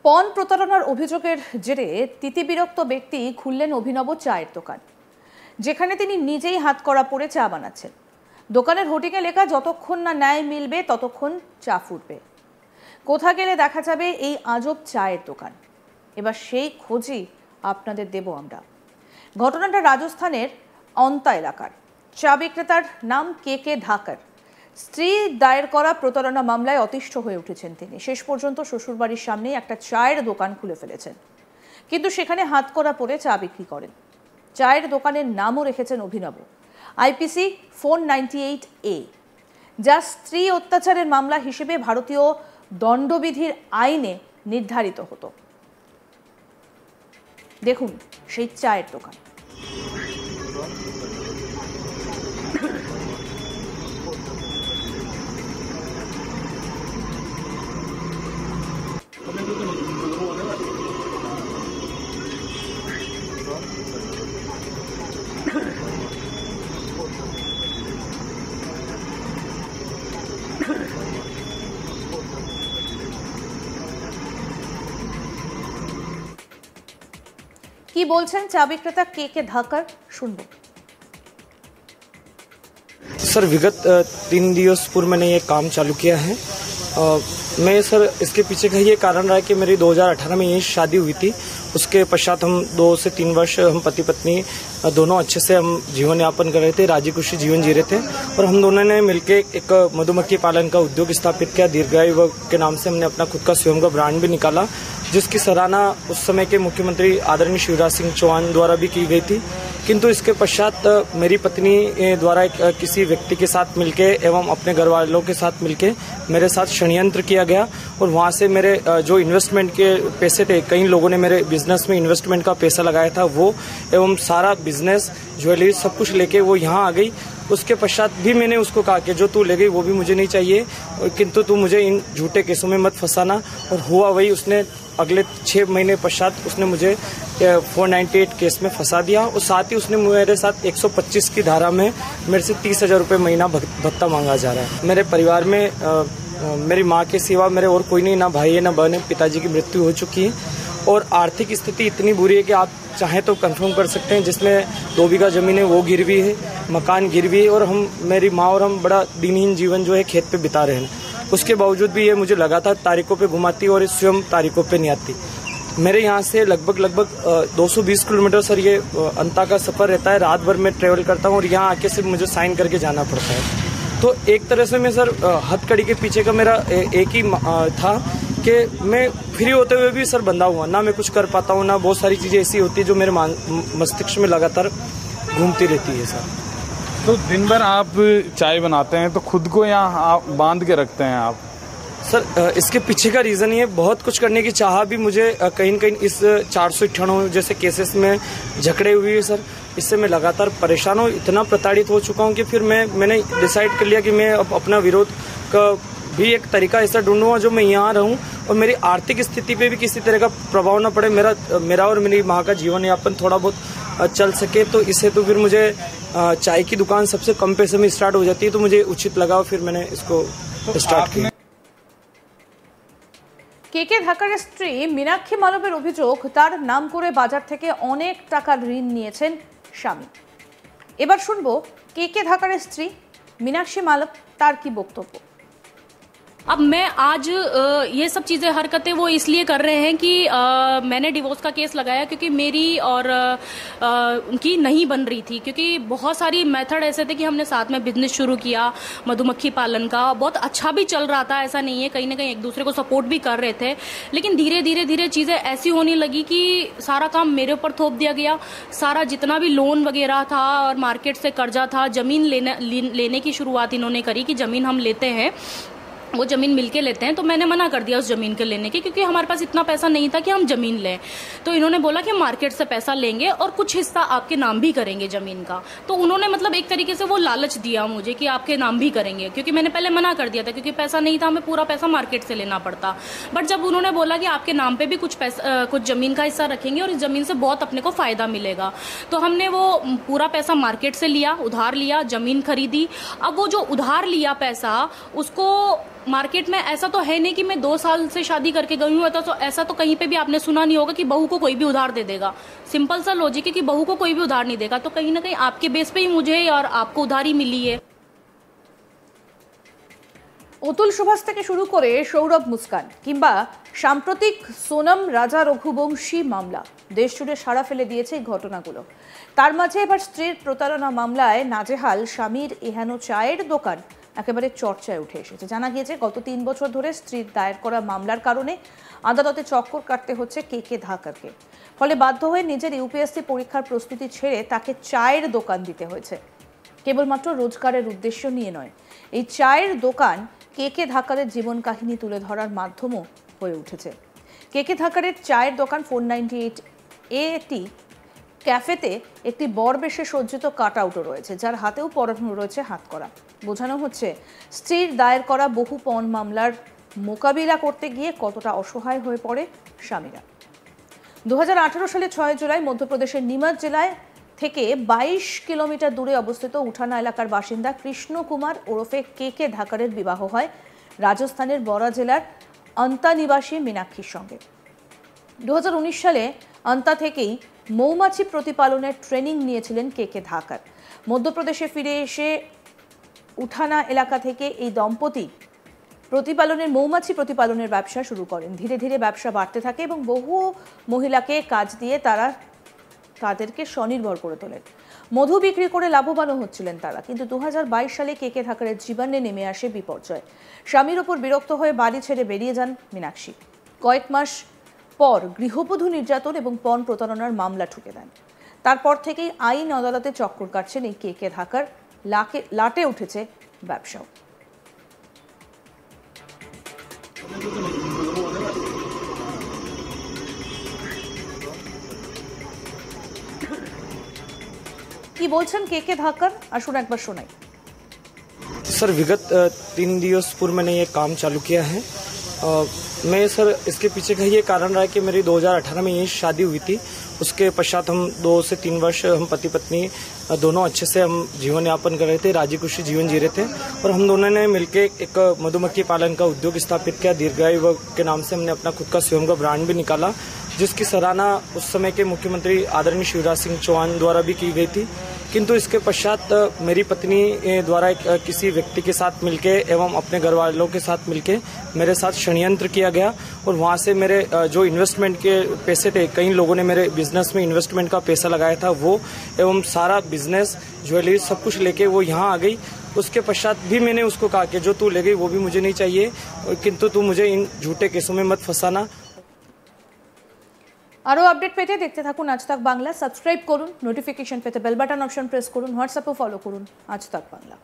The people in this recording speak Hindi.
পণ প্রতারণার অভিযোগের জেরে তিতিবিরক্ত ব্যক্তি খুললেন অভিনব চায়ের দোকান, যেখানে তিনি নিজেই হাতকড়া পরে চা বানাচ্ছেন। দোকানের হোর্ডিংয়ে লেখা, যতক্ষণ না ন্যায় মিলবে ততক্ষণ চা ফুটবে। কোথা গেলে দেখা যাবে এই আজব চায়ের দোকান? এবার সেই খোঁজই আপনাদের দেব আমরা। ঘটনাটা রাজস্থানের অন্তা এলাকার। চা বিক্রেতার নাম কে ধাকার। স্ত্রী দায়ের করা প্রতারণা মামলায় অতিষ্ঠ হয়ে উঠেছেন তিনি। শেষ পর্যন্ত শ্বশুরবাড়ির সামনে একটা চায়ের দোকান খুলে ফেলেছেন, কিন্তু সেখানে হাতকড়া পরে চা বিক্রি করেন। চায়ের দোকানের নামও রেখেছেন অভিনব, IPC 498A, যা স্ত্রী অত্যাচারের মামলা হিসেবে ভারতীয় দণ্ডবিধির আইনে নির্ধারিত হতো। দেখুন সেই চায়ের দোকান। কি বলছেন চা বিক্রেতা কে ধাকার, শুনবো। सर विगत 3 दिवस पूर्व मैंने ये काम चालू किया है। मैं सर इसके पीछे का ये कारण रहा है कि मेरी 2018 में यही शादी हुई थी। उसके पश्चात हम 2 से 3 वर्ष हम पति पत्नी दोनों अच्छे से हम जीवन यापन कर रहे थे, राजी खुशी जीवन जी रहे थे। और हम दोनों ने मिलकर एक मधुमक्खी पालन का उद्योग स्थापित किया। दीर्घायु के नाम से हमने अपना खुद का स्वयं का ब्रांड भी निकाला, जिसकी सराहना उस समय के मुख्यमंत्री आदरणीय शिवराज सिंह चौहान द्वारा भी की गई थी। किंतु इसके पश्चात मेरी पत्नी द्वारा किसी व्यक्ति के साथ मिलके एवं अपने घर वालों के साथ मिलके मेरे साथ षड्यंत्र किया गया। और वहां से मेरे जो इन्वेस्टमेंट के पैसे थे, कई लोगों ने मेरे बिजनेस में इन्वेस्टमेंट का पैसा लगाया था, वो एवं सारा बिजनेस ज्वेलरी सब कुछ लेके वो यहाँ आ गई। उसके पश्चात भी मैंने उसको कहा कि जो तू ले गई वो भी मुझे नहीं चाहिए, किंतु तू मुझे इन झूठे केसों में मत फंसाना। और हुआ वही, उसने अगले 6 महीने पश्चात उसने मुझे 498 केस में फंसा दिया। और साथ ही उसने मेरे साथ 125 की धारा में मेरे से 30,000 रुपये महीना भत्ता मांगा जा रहा है। मेरे परिवार में मेरी माँ के सिवा मेरे और कोई नहीं, ना भाई है ना बहन है। पिताजी की मृत्यु हो चुकी है और आर्थिक स्थिति इतनी बुरी है कि आप चाहें तो कंफर्म कर सकते हैं। जिसमें 2 बीघा जमीन है वो गिरवी है, मकान गिरवी है, और मेरी माँ और हम बड़ा दिनहीन जीवन जो है खेत पे बिता रहे हैं। उसके बावजूद भी ये मुझे लगातार तारीखों पे घुमाती और स्वयं तारीखों पे नहीं आती। मेरे यहाँ से लगभग 220 किलोमीटर सर ये अंता का सफर रहता है। रात भर मैं ट्रेवल करता हूँ और यहाँ आके सिर्फ मुझे साइन करके जाना पड़ता है। तो एक तरह से मैं सर हथकड़ी के पीछे का मेरा एक ही था कि मैं फ्री होते हुए भी सर बंधा हुआ, ना मैं कुछ कर पाता हूँ, ना बहुत सारी चीज़ें ऐसी होती है जो मेरे मस्तिष्क में लगातार घूमती रहती है सर। तो दिन भर आप चाय बनाते हैं तो खुद को यहाँ बांध के रखते हैं आप? सर इसके पीछे का रीज़न ये, बहुत कुछ करने की चाह भी मुझे कहीं न कहीं इस 498 जैसे केसेस में जकड़े हुई है सर। इससे मैं लगातार परेशान हूँ, इतना प्रताड़ित हो चुका हूँ कि फिर मैंने डिसाइड कर लिया कि मैं अब अपना विरोध का भी एक तरीका ऐसा ढूंढूंगा जो मैं यहाँ रहूँ और मेरी आर्थिक स्थिति पे भी किसी तरह का प्रभाव न पड़े, मेरा और मेरी माँ का जीवन यापन थोड़ा बहुत चल सके। तो इससे तो फिर मुझे चाय की दुकान सबसे कम पैसे में स्टार्ट हो जाती है, तो मुझे उचित लगा और फिर मैंने इसको स्टार्ट किया। কে ধাকারের স্ত্রী মীনাক্ষী মালবের অভিযোগ, তার নাম করে বাজার থেকে অনেক টাকার ঋণ নিয়েছেন স্বামী। এবার শুনবো কে ধাকারের স্ত্রী মীনাক্ষী মালব তার কি বক্তব্য। अब मैं आज ये सब चीजें हरकतें वो इसलिए कर रहे हैं कि मैंने डिवोर्स का केस लगाया क्योंकि मेरी और उनकी नहीं बन रही थी। क्योंकि बहुत सारी मेथड ऐसे थे कि हमने साथ में बिजनेस शुरू किया मधुमक्खी पालन का, बहुत अच्छा भी चल रहा था, ऐसा नहीं है, कहीं ना कहीं एक दूसरे को सपोर्ट भी कर रहे थे। लेकिन धीरे धीरे चीजें ऐसी होने लगी कि सारा काम मेरे ऊपर थोप दिया गया। सारा जितना भी लोन वगैरह था और मार्केट से कर्जा था, जमीन लेने की शुरुआत इन्होंने करी कि जमीन हम लेते हैं, वो ज़मीन मिलके लेते हैं। तो मैंने मना कर दिया उस ज़मीन के लेने के, क्योंकि हमारे पास इतना पैसा नहीं था कि हम ज़मीन लें। तो इन्होंने बोला कि मार्केट से पैसा लेंगे और कुछ हिस्सा आपके नाम भी करेंगे ज़मीन का। तो उन्होंने मतलब एक तरीके से वो लालच दिया मुझे कि आपके नाम भी करेंगे, क्योंकि मैंने पहले मना कर दिया था क्योंकि पैसा नहीं था, हमें पूरा पैसा मार्केट से लेना पड़ता। बट जब उन्होंने बोला कि आपके नाम पर भी कुछ पैसा कुछ ज़मीन का हिस्सा रखेंगे और इस ज़मीन से बहुत अपने को फ़ायदा मिलेगा, तो हमने वो पूरा पैसा मार्केट से लिया, उधार लिया, ज़मीन खरीदी। अब वो जो उधार लिया पैसा उसको मार्केट में ऐसा तो है नहीं कि मैं 2 साल से शादी करके गई हूँ, तो ऐसा तो कहीं पे भी आपने सुना नहीं होगा कि बहू को कोई भी उधार दे देगा। सिंपल सा लॉजिक है कि बहू को कोई भी उधार नहीं देगा, तो कहीं ना कहीं आपके बेस पे ही मुझे और आपको उधारी मिली है। অতুল সুভাষ থেকে শুরু করে সৌরভ মুস্কান কিংবা সাম্প্রতিক সোনম রাজা রঘুবংশী মামলা দেশ জুড়ে সাড়া ফেলে দিয়েছে এই ঘটনাগুলো। তার মাঝে এবার স্ত্রীর প্রতারণা মামলায় নাজেহাল স্বামীর এহেন চায়ের দোকান একেবারে চর্চায় উঠে এসেছে। জানা গিয়েছে গত 3 বছর ধরে স্ত্রীর দায়ের করা মামলার কারণে আদালতে চক্কর কাটতে হচ্ছে কে ধাকারকে। ফলে বাধ্য হয়ে নিজের ইউপিএসসি পরীক্ষার প্রস্তুতি ছেড়ে তাকে চায়ের দোকান দিতে হয়েছে। কেবলমাত্র রোজগারের উদ্দেশ্য নিয়ে নয়, এই চায়ের দোকান কে ধাকারের জীবন কাহিনী তুলে ধরার মাধ্যমও হয়ে উঠেছে। কে ধাকারের চায়ের দোকান 498 এটি ক্যাফেতে একটি বরবেশে সজ্জিত কাট আউটও রয়েছে, যার হাতেও পরানো রয়েছে হাতকড়া। বোঝানো হচ্ছে স্ত্রীর দায়ের করা বহু পণ মামলার মোকাবিলা করতে গিয়ে কতটা অসহায় হয়ে পড়ে স্বামীরা। 2018 সালে 6 জুলাই মধ্যপ্রদেশের নিমাজ জেলায় থেকে 22 কিলোমিটার দূরে অবস্থিত উঠানা এলাকার বাসিন্দা কৃষ্ণ কুমার ওরফে কে ধাকারের বিবাহ হয় রাজস্থানের বরা জেলার অন্তা নিবাসী মীনাক্ষীর সঙ্গে। 2019 সালে অন্তা থেকেই মৌমাছি প্রতিপালনের ট্রেনিং নিয়েছিলেন কে ধাকার। মধ্যপ্রদেশে ফিরে এসে উঠানা এলাকা থেকে এই দম্পতি মৌমাছি প্রতিপালনের ব্যবসা শুরু করেন। ধীরে ধীরে ব্যবসা বাড়তে থাকে এবং বহু মহিলাকে কাজ দিয়ে তাদেরকে স্বনির্ভর করে তোলেন। মধু বিক্রি করে লাভবানও হচ্ছিলেন তারা। কিন্তু 2022 সালে কে ধাকারের জীবনে নেমে আসে বিপর্যয়। স্বামীর ওপর বিরক্ত হয়ে বাড়ি ছেড়ে বেরিয়ে যান মীনাক্ষী। কয়েক মাস পর গৃহবধূ নির্যাতন এবং পণ প্রতারণার মামলা ঠুকে দেন। তারপর থেকেই আইন আদালতে চক্কর কাটছেন এই কে ধাকার। লাটে উঠেছে ব্যবসাও। কি বলছেন কে ধাকার, আসুন একবার শোনাই। सर विगत 3 दिवस पूर्व मैंने ये काम चालू किया है। मैं सर इसके पीछे का ये कारण रहा कि मेरी 2018 में ये शादी हुई थी। उसके पश्चात हम 2 से 3 वर्ष हम पति पत्नी दोनों अच्छे से हम जीवन यापन कर रहे थे, राजी खुशी जीवन जी रहे थे। और हम दोनों ने मिलकर एक मधुमक्खी पालन का उद्योग स्थापित किया। दीर्घायु के नाम से हमने अपना खुद का स्वयं का ब्रांड भी निकाला, जिसकी सराहना उस समय के मुख्यमंत्री आदरणीय शिवराज सिंह चौहान द्वारा भी की गई थी। किंतु इसके पश्चात मेरी पत्नी द्वारा किसी व्यक्ति के साथ मिलके एवं अपने घर वालों के साथ मिलके मेरे साथ षड्यंत्र किया गया और वहां से मेरे जो इन्वेस्टमेंट के पैसे थे, कई लोगों ने मेरे बिजनेस में इन्वेस्टमेंट का पैसा लगाया था, वो एवं सारा बिजनेस ज्वेलरी सब कुछ लेके वो यहाँ आ गई। उसके पश्चात भी मैंने उसको कहा कि जो तू ले गई वो भी मुझे नहीं चाहिए, किंतु तू मुझे इन झूठे केसों में मत फंसाना। আরও আপডেট পেতে দেখতে থাকুন আজ তাক বাংলা। সাবস্ক্রাইব করুন, নোটিফিকেশন পেতে বেল বাটন অপশন প্রেস করুন, হোয়াটসঅ্যাপও ফলো করুন আজ তাক বাংলা।